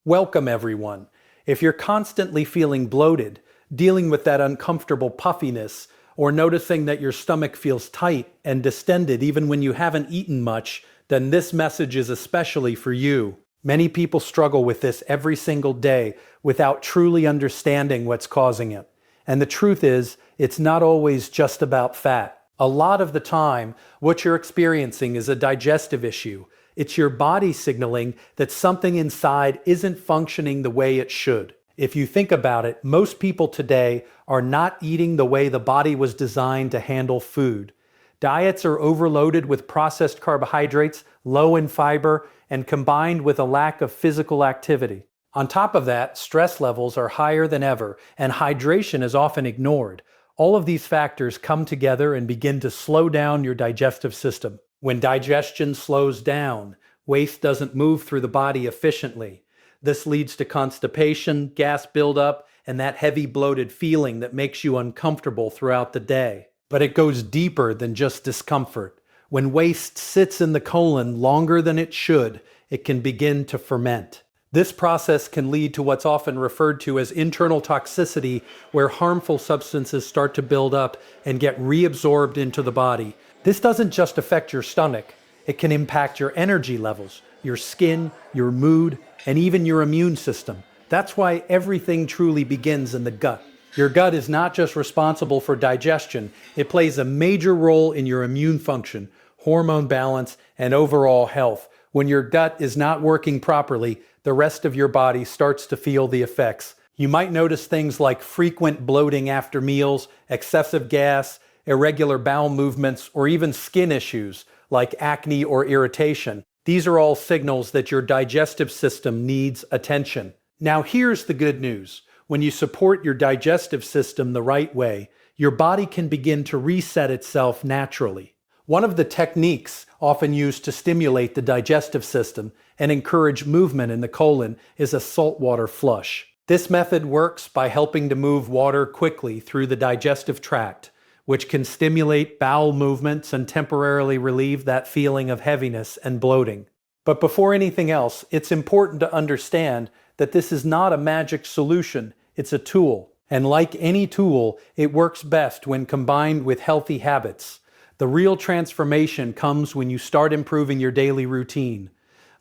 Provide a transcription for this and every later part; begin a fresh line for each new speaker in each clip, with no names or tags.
Welcome, everyone. If you're constantly feeling bloated, dealing with that uncomfortable puffiness, or noticing that your stomach feels tight and distended even when you haven't eaten much, then this message is especially for you. Many people struggle with this every single day without truly understanding what's causing it. And the truth is, it's not always just about fat. A lot of the time, what you're experiencing is a digestive issue. It's your body signaling that something inside isn't functioning the way it should. If you think about it, most people today are not eating the way the body was designed to handle food. Diets are overloaded with processed carbohydrates, low in fiber, and combined with a lack of physical activity. On top of that, stress levels are higher than ever, and hydration is often ignored. All of these factors come together and begin to slow down your digestive system. When digestion slows down, waste doesn't move through the body efficiently. This leads to constipation, gas buildup, and that heavy bloated feeling that makes you uncomfortable throughout the day. But it goes deeper than just discomfort. When waste sits in the colon longer than it should, it can begin to ferment. This process can lead to what's often referred to as internal toxicity, where harmful substances start to build up and get reabsorbed into the body. This doesn't just affect your stomach. It can impact your energy levels, your skin, your mood, and even your immune system. That's why everything truly begins in the gut. Your gut is not just responsible for digestion, it plays a major role in your immune function, hormone balance, and overall health. When your gut is not working properly, the rest of your body starts to feel the effects. You might notice things like frequent bloating after meals, excessive gas, irregular bowel movements, or even skin issues like acne or irritation. These are all signals that your digestive system needs attention. Now here's the good news. When you support your digestive system the right way, your body can begin to reset itself naturally. One of the techniques often used to stimulate the digestive system and encourage movement in the colon is a saltwater flush. This method works by helping to move water quickly through the digestive tract, which can stimulate bowel movements and temporarily relieve that feeling of heaviness and bloating. But before anything else, it's important to understand that this is not a magic solution, it's a tool. And like any tool, it works best when combined with healthy habits. The real transformation comes when you start improving your daily routine.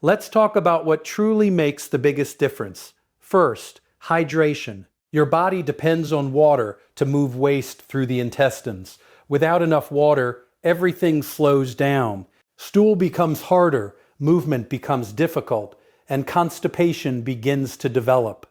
Let's talk about what truly makes the biggest difference. First, hydration. Your body depends on water to move waste through the intestines. Without enough water, everything slows down. Stool becomes harder, movement becomes difficult, and constipation begins to develop.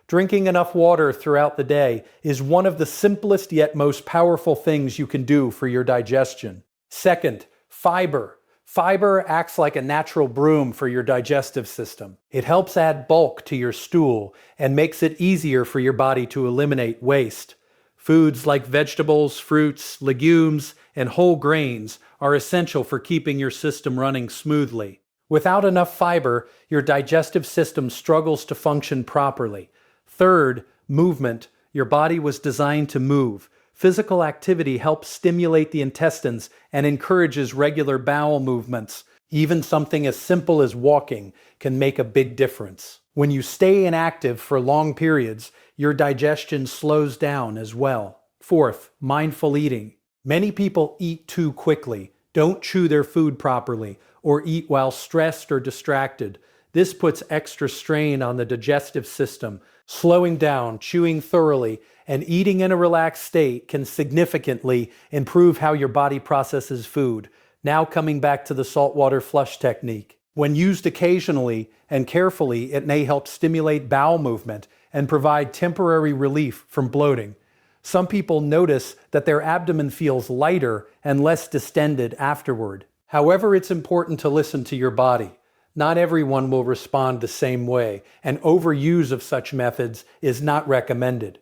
Drinking enough water throughout the day is one of the simplest yet most powerful things you can do for your digestion. Second, fiber. Fiber acts like a natural broom for your digestive system. It helps add bulk to your stool and makes it easier for your body to eliminate waste. Foods like vegetables, fruits, legumes, and whole grains are essential for keeping your system running smoothly. Without enough fiber, your digestive system struggles to function properly. Third, movement. Your body was designed to move. Physical activity helps stimulate the intestines and encourages regular bowel movements. Even something as simple as walking can make a big difference. When you stay inactive for long periods, your digestion slows down as well. Fourth, mindful eating. Many people eat too quickly, don't chew their food properly, or eat while stressed or distracted. This puts extra strain on the digestive system. Slowing down, chewing thoroughly, and eating in a relaxed state can significantly improve how your body processes food. Now coming back to the saltwater flush technique. When used occasionally and carefully, it may help stimulate bowel movement and provide temporary relief from bloating. Some people notice that their abdomen feels lighter and less distended afterward. However, it's important to listen to your body. Not everyone will respond the same way, and overuse of such methods is not recommended.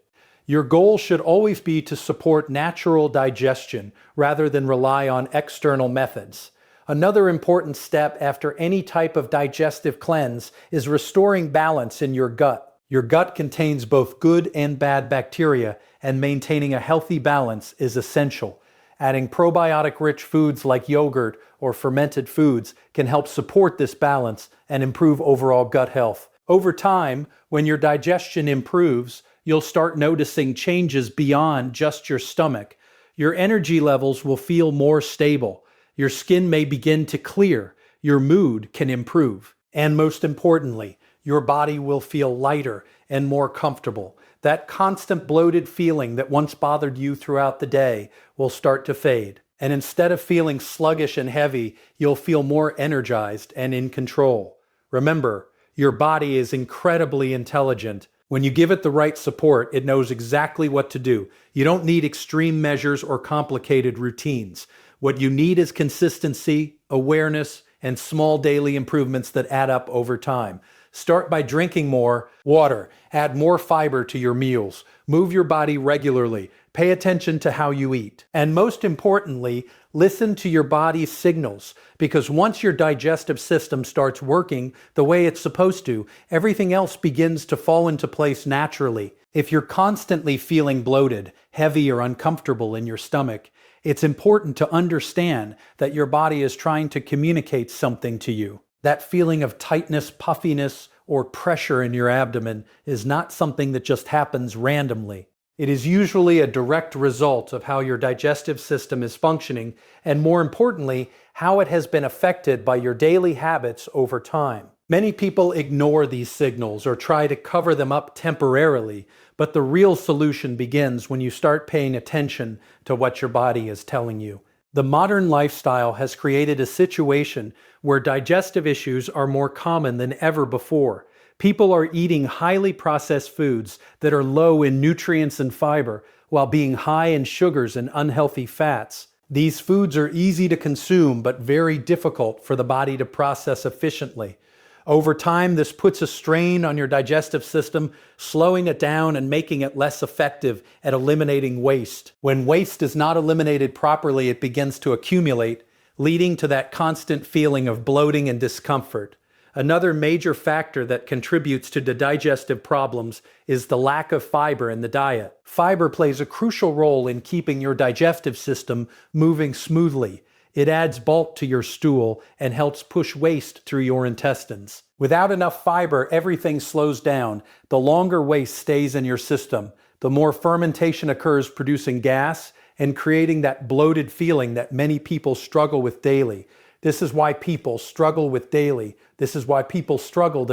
Your goal should always be to support natural digestion rather than rely on external methods. Another important step after any type of digestive cleanse is restoring balance in your gut. Your gut contains both good and bad bacteria, and maintaining a healthy balance is essential. Adding probiotic-rich foods like yogurt or fermented foods can help support this balance and improve overall gut health. Over time, when your digestion improves, you'll start noticing changes beyond just your stomach. Your energy levels will feel more stable. Your skin may begin to clear. Your mood can improve. And most importantly, your body will feel lighter and more comfortable. That constant bloated feeling that once bothered you throughout the day will start to fade. And instead of feeling sluggish and heavy, you'll feel more energized and in control. Remember, your body is incredibly intelligent. When you give it the right support, it knows exactly what to do. You don't need extreme measures or complicated routines. What you need is consistency, awareness, and small daily improvements that add up over time. Start by drinking more water, add more fiber to your meals, move your body regularly, pay attention to how you eat. And most importantly, listen to your body's signals, because once your digestive system starts working the way it's supposed to, everything else begins to fall into place naturally. If you're constantly feeling bloated, heavy, or uncomfortable in your stomach, it's important to understand that your body is trying to communicate something to you. That feeling of tightness, puffiness, or pressure in your abdomen is not something that just happens randomly. It is usually a direct result of how your digestive system is functioning, and more importantly, how it has been affected by your daily habits over time. Many people ignore these signals or try to cover them up temporarily, but the real solution begins when you start paying attention to what your body is telling you. The modern lifestyle has created a situation where digestive issues are more common than ever before. People are eating highly processed foods that are low in nutrients and fiber, while being high in sugars and unhealthy fats. These foods are easy to consume, but very difficult for the body to process efficiently. Over time, this puts a strain on your digestive system, slowing it down and making it less effective at eliminating waste. When waste is not eliminated properly, it begins to accumulate, leading to that constant feeling of bloating and discomfort. Another major factor that contributes to the digestive problems is the lack of fiber in the diet. Fiber plays a crucial role in keeping your digestive system moving smoothly. It adds bulk to your stool and helps push waste through your intestines. Without enough fiber, everything slows down. The longer waste stays in your system, the more fermentation occurs, producing gas and creating that bloated feeling that many people struggle with daily. This is why people struggle to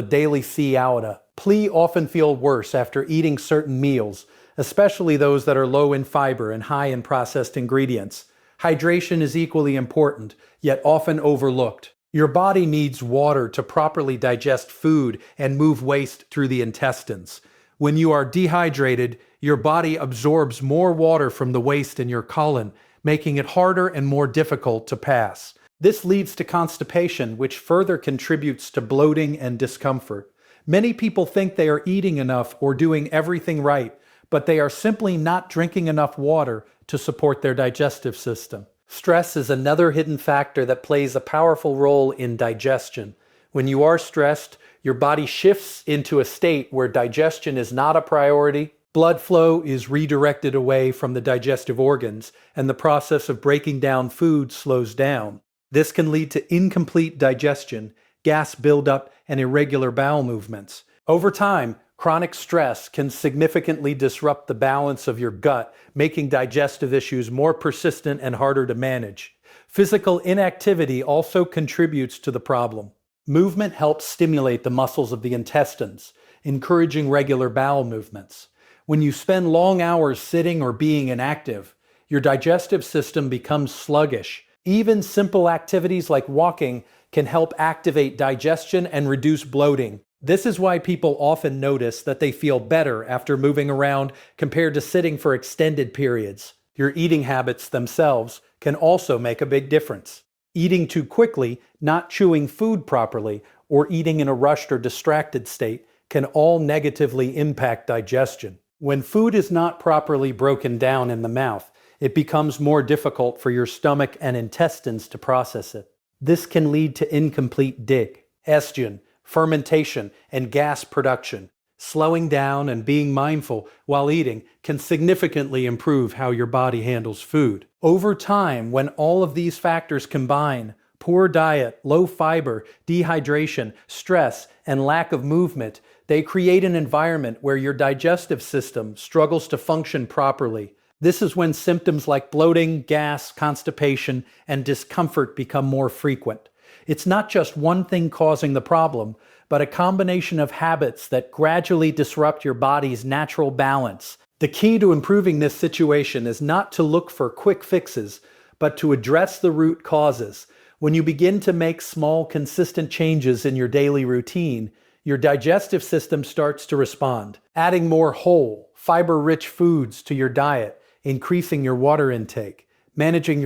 daily see iota. People often feel worse after eating certain meals, especially those that are low in fiber and high in processed ingredients. Hydration is equally important, yet often overlooked. Your body needs water to properly digest food and move waste through the intestines. When you are dehydrated, your body absorbs more water from the waste in your colon, making it harder and more difficult to pass. This leads to constipation, which further contributes to bloating and discomfort. Many people think they are eating enough or doing everything right, but they are simply not drinking enough water to support their digestive system. Stress is another hidden factor that plays a powerful role in digestion. When you are stressed, your body shifts into a state where digestion is not a priority. Blood flow is redirected away from the digestive organs, and the process of breaking down food slows down. This can lead to incomplete digestion, gas buildup, and irregular bowel movements. Over time, chronic stress can significantly disrupt the balance of your gut, making digestive issues more persistent and harder to manage. Physical inactivity also contributes to the problem. Movement helps stimulate the muscles of the intestines, encouraging regular bowel movements. When you spend long hours sitting or being inactive, your digestive system becomes sluggish. Even simple activities like walking can help activate digestion and reduce bloating. This is why people often notice that they feel better after moving around compared to sitting for extended periods. Your eating habits themselves can also make a big difference. Eating too quickly, not chewing food properly, or eating in a rushed or distracted state can all negatively impact digestion. When food is not properly broken down in the mouth, it becomes more difficult for your stomach and intestines to process it. This can lead to incomplete digestion, fermentation, and gas production. Slowing down and being mindful while eating can significantly improve how your body handles food. Over time, when all of these factors combine, Poor diet, low fiber, dehydration, stress, and lack of movement, they create an environment where your digestive system struggles to function properly. This is when symptoms like bloating, gas, constipation, and discomfort become more frequent. It's not just one thing causing the problem, but a combination of habits that gradually disrupt your body's natural balance. The key to improving this situation is not to look for quick fixes, but to address the root causes. When you begin to make small, consistent changes in your daily routine, your digestive system starts to respond. Adding more whole, fiber-rich foods to your diet, increasing your water intake, managing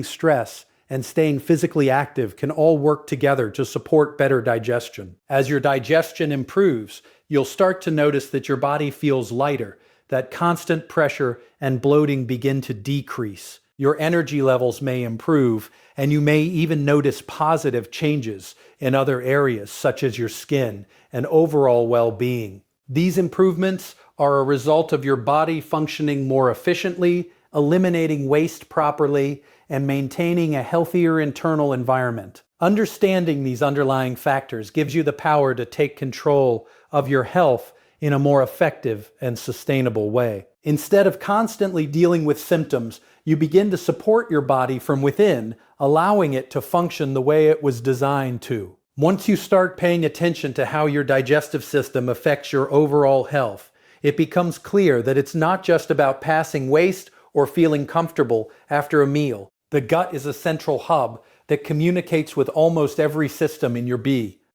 stress, and staying physically active can all work together to support better digestion. As your digestion improves, you'll start to notice that your body feels lighter, that constant pressure and bloating begin to decrease. Your energy levels may improve, and you may even notice positive changes in other areas, such as your skin and overall well-being. These improvements are a result of your body functioning more efficiently, eliminating waste properly, and maintaining a healthier internal environment. Understanding these underlying factors gives you the power to take control of your health in a more effective and sustainable way. Instead of constantly dealing with symptoms, you begin to support your body from within, allowing it to function the way it was designed to. Once you start paying attention to how your digestive system affects your overall health, it becomes clear that it's not just about passing waste or feeling comfortable after a meal. The gut is a central hub that communicates with almost every system in your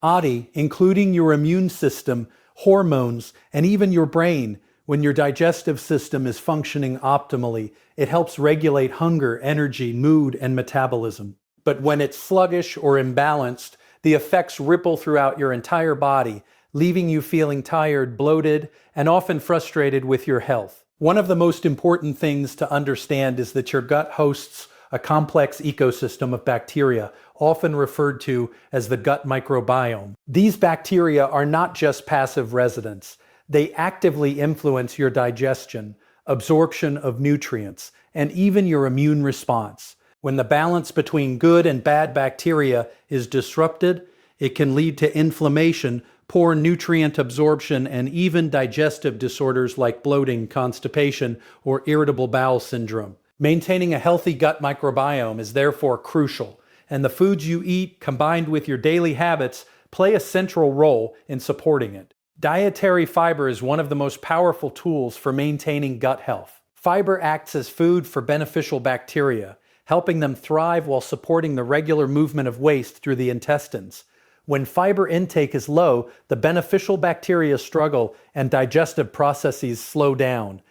body, including your immune system, hormones, and even your brain. When your digestive system is functioning optimally, it helps regulate hunger, energy, mood, and metabolism. But when it's sluggish or imbalanced, the effects ripple throughout your entire body, leaving you feeling tired, bloated, and often frustrated with your health. One of the most important things to understand is that your gut hosts a complex ecosystem of bacteria, often referred to as the gut microbiome. These bacteria are not just passive residents. They actively influence your digestion, absorption of nutrients, and even your immune response. When the balance between good and bad bacteria is disrupted, it can lead to inflammation, poor nutrient absorption, and even digestive disorders like bloating, constipation, or irritable bowel syndrome. Maintaining a healthy gut microbiome is therefore crucial, and the foods you eat combined with your daily habits play a central role in supporting it. Dietary fiber is one of the most powerful tools for maintaining gut health. Fiber acts as food for beneficial bacteria, helping them thrive while supporting the regular movement of waste through the intestines. When fiber intake is low, the beneficial bacteria struggle and digestive processes slow down.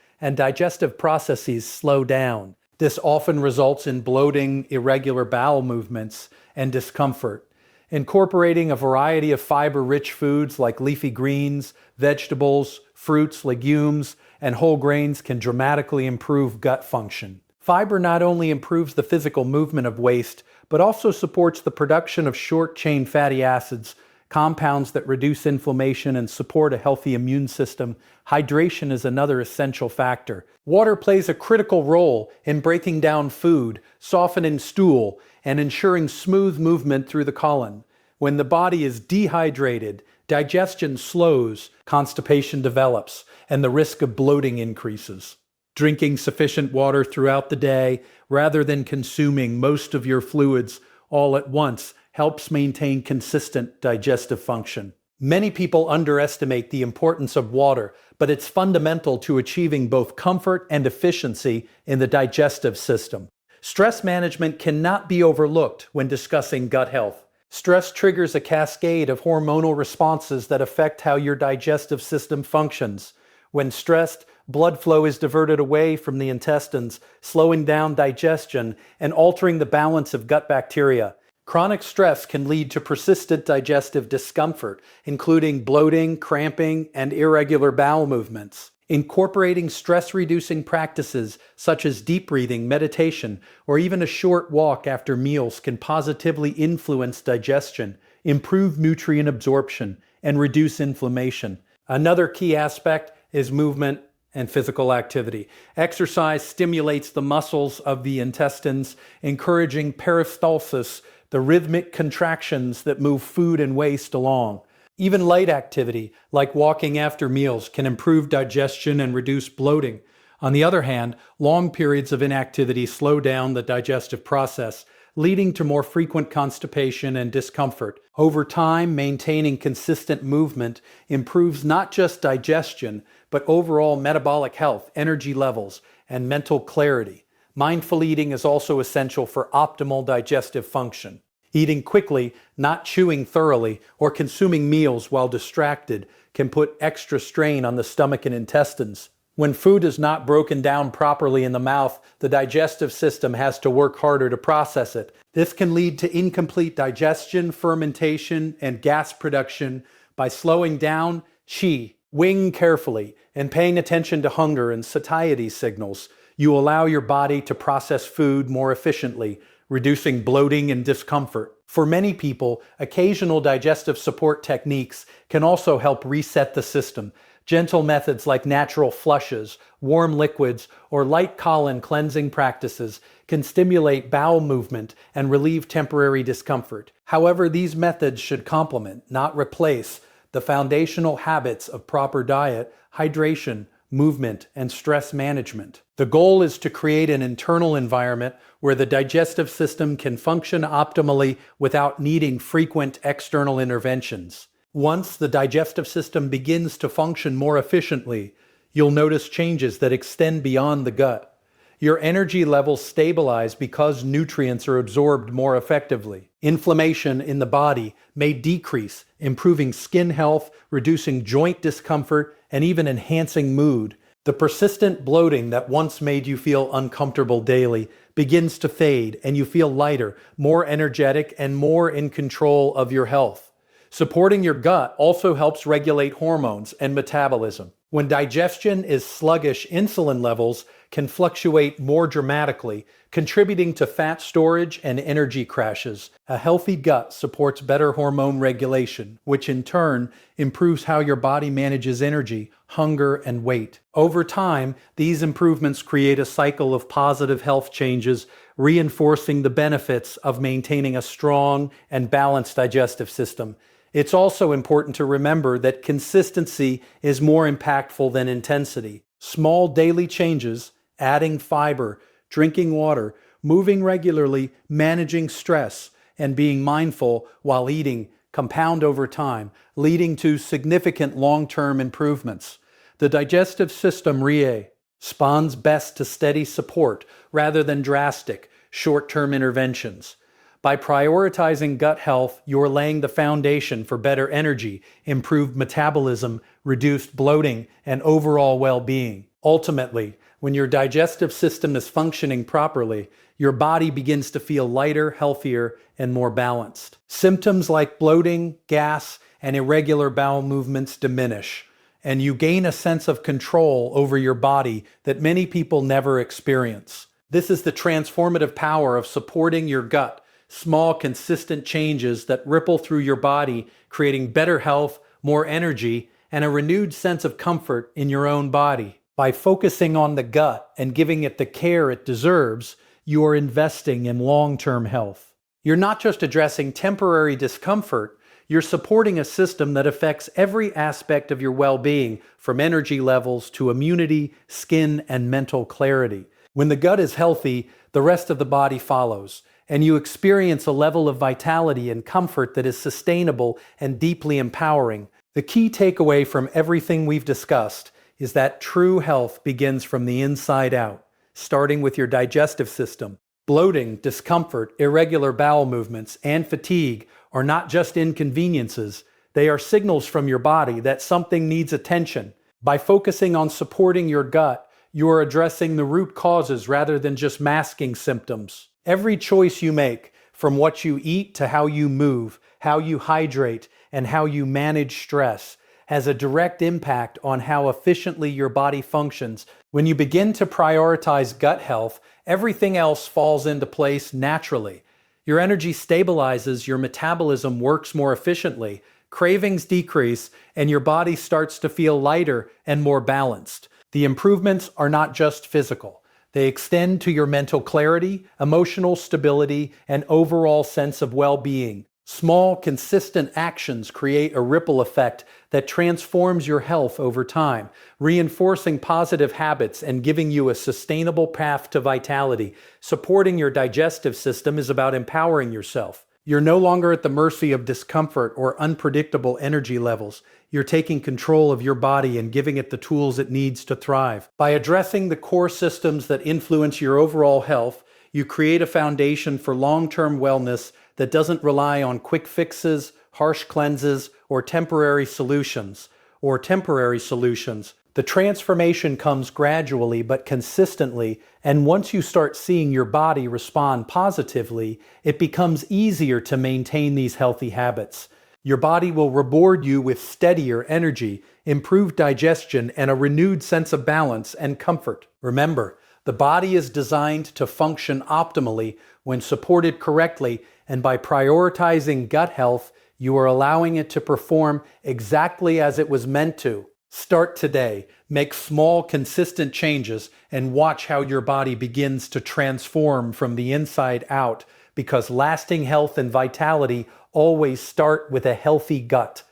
This often results in bloating, irregular bowel movements, and discomfort. Incorporating a variety of fiber-rich foods like leafy greens, vegetables, fruits, legumes, and whole grains can dramatically improve gut function. Fiber not only improves the physical movement of waste, but also supports the production of short-chain fatty acids, compounds that reduce inflammation and support a healthy immune system. Hydration is another essential factor. Water plays a critical role in breaking down food, softening stool, and ensuring smooth movement through the colon. When the body is dehydrated, digestion slows, constipation develops, and the risk of bloating increases. Drinking sufficient water throughout the day, rather than consuming most of your fluids all at once, helps maintain consistent digestive function. Many people underestimate the importance of water, but it's fundamental to achieving both comfort and efficiency in the digestive system. Stress management cannot be overlooked when discussing gut health. Stress triggers a cascade of hormonal responses that affect how your digestive system functions. When stressed, blood flow is diverted away from the intestines, slowing down digestion and altering the balance of gut bacteria. Chronic stress can lead to persistent digestive discomfort, including bloating, cramping, and irregular bowel movements. Incorporating stress-reducing practices such as deep breathing, meditation, or even a short walk after meals can positively influence digestion, improve nutrient absorption, and reduce inflammation. Another key aspect is movement and physical activity. Exercise stimulates the muscles of the intestines, encouraging peristalsis, the rhythmic contractions that move food and waste along. Even light activity, like walking after meals, can improve digestion and reduce bloating. On the other hand, long periods of inactivity slow down the digestive process, leading to more frequent constipation and discomfort. Over time, maintaining consistent movement improves not just digestion, but overall metabolic health, energy levels, and mental clarity. Mindful eating is also essential for optimal digestive function. Eating quickly, not chewing thoroughly, or consuming meals while distracted can put extra strain on the stomach and intestines. When food is not broken down properly in the mouth, the digestive system has to work harder to process it. This can lead to incomplete digestion, fermentation, and gas production. By slowing down qi, weighing carefully, and paying attention to hunger and satiety signals, you allow your body to process food more efficiently, reducing bloating and discomfort. For many people, occasional digestive support techniques can also help reset the system. Gentle methods like natural flushes, warm liquids, or light colon cleansing practices can stimulate bowel movement and relieve temporary discomfort. However, these methods should complement, not replace, the foundational habits of proper diet, hydration, movement, and stress management. The goal is to create an internal environment where the digestive system can function optimally without needing frequent external interventions. Once the digestive system begins to function more efficiently, you'll notice changes that extend beyond the gut. Your energy levels stabilize because nutrients are absorbed more effectively. Inflammation in the body may decrease, improving skin health, reducing joint discomfort, and even enhancing mood. The persistent bloating that once made you feel uncomfortable daily begins to fade, and you feel lighter, more energetic, and more in control of your health. Supporting your gut also helps regulate hormones and metabolism. When digestion is sluggish, insulin levels can fluctuate more dramatically, contributing to fat storage and energy crashes. A healthy gut supports better hormone regulation, which in turn improves how your body manages energy, hunger, and weight. Over time, these improvements create a cycle of positive health changes, reinforcing the benefits of maintaining a strong and balanced digestive system. It's also important to remember that consistency is more impactful than intensity. Small daily changes, adding fiber, drinking water, moving regularly, managing stress, and being mindful while eating compound over time, leading to significant long-term improvements. The digestive system responds best to steady support rather than drastic, short-term interventions. By prioritizing gut health, you're laying the foundation for better energy, improved metabolism, reduced bloating, and overall well-being. Ultimately, when your digestive system is functioning properly, your body begins to feel lighter, healthier, and more balanced. Symptoms like bloating, gas, and irregular bowel movements diminish, and you gain a sense of control over your body that many people never experience. This is the transformative power of supporting your gut. Small, consistent changes that ripple through your body, creating better health, more energy, and a renewed sense of comfort in your own body. By focusing on the gut and giving it the care it deserves, you are investing in long-term health. You're not just addressing temporary discomfort, you're supporting a system that affects every aspect of your well-being, from energy levels to immunity, skin, and mental clarity. When the gut is healthy, the rest of the body follows, and you experience a level of vitality and comfort that is sustainable and deeply empowering. The key takeaway from everything we've discussed is that true health begins from the inside out, starting with your digestive system. Bloating, discomfort, irregular bowel movements, and fatigue are not just inconveniences. They are signals from your body that something needs attention. By focusing on supporting your gut, you are addressing the root causes rather than just masking symptoms. Every choice you make, from what you eat to how you move, how you hydrate, and how you manage stress, has a direct impact on how efficiently your body functions. When you begin to prioritize gut health, everything else falls into place naturally. Your energy stabilizes, your metabolism works more efficiently, cravings decrease, and your body starts to feel lighter and more balanced. The improvements are not just physical. They extend to your mental clarity, emotional stability, and overall sense of well-being. Small, consistent actions create a ripple effect that transforms your health over time, reinforcing positive habits and giving you a sustainable path to vitality. Supporting your digestive system is about empowering yourself. You're no longer at the mercy of discomfort or unpredictable energy levels. You're taking control of your body and giving it the tools it needs to thrive. By addressing the core systems that influence your overall health, you create a foundation for long-term wellness that doesn't rely on quick fixes, harsh cleanses, or temporary solutions. The transformation comes gradually but consistently, and once you start seeing your body respond positively, it becomes easier to maintain these healthy habits. Your body will reward you with steadier energy, improved digestion, and a renewed sense of balance and comfort. Remember, the body is designed to function optimally when supported correctly, and by prioritizing gut health, you are allowing it to perform exactly as it was meant to. Start today, make small, consistent changes, and watch how your body begins to transform from the inside out, because lasting health and vitality always start with a healthy gut.